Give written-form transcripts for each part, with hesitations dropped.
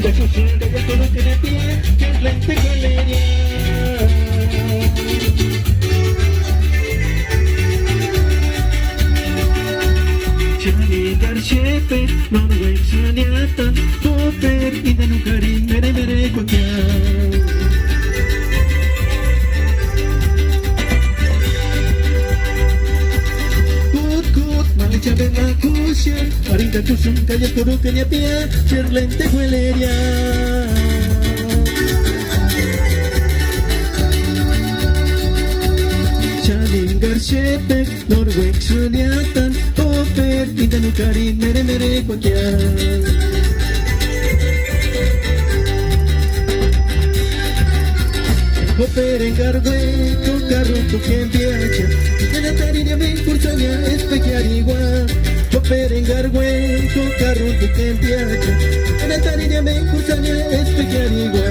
Arriba Chuchunga y el coloque de pie, que es la integralería. Chanigar Shepe, Norway Saniatan, Popper, Indanukarin, Mere Mere Kwakian. Chabeng akusyan, Arinda kusum kaya kuru kanya pia, Cirlente hueleria. Chalingar Shepek, Norweg Sunyatan, Popper, Indanukarin, Mere Mere Kwakian. Popper engargue, Kokaru Kuken Piacha, Yanatarinya Ben Kursanya, Especiarigua. Popper engargue, Kokaru Kuken Piacha, Yanatarinya Ben Kursanya, Especiarigua.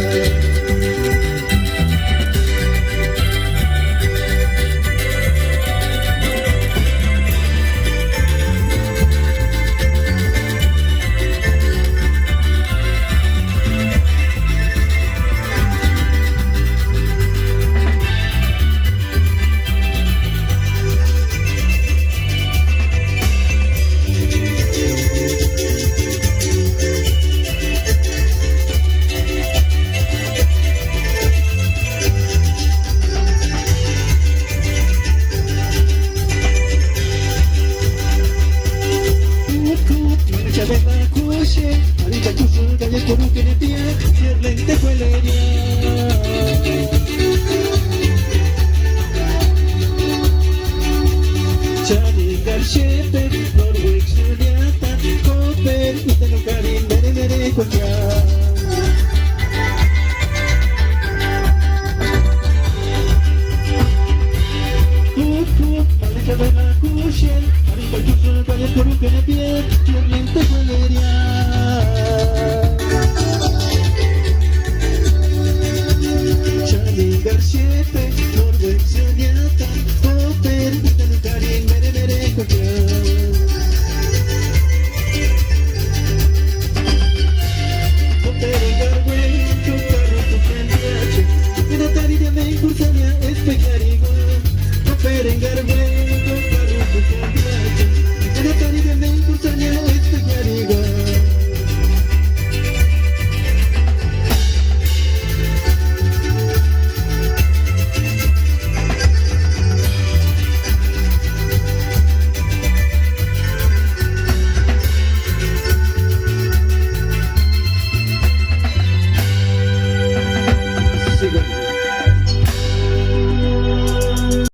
Arriba Chuchunga y el coloque de pie, Cirlente hueleria. Chalingar Shepek, Norweg Sunyatan, Popper, Indanukarin, Mere Mere Kwakian. Arriba Chuchunga y el coloque de pie, Cirlente hueleria.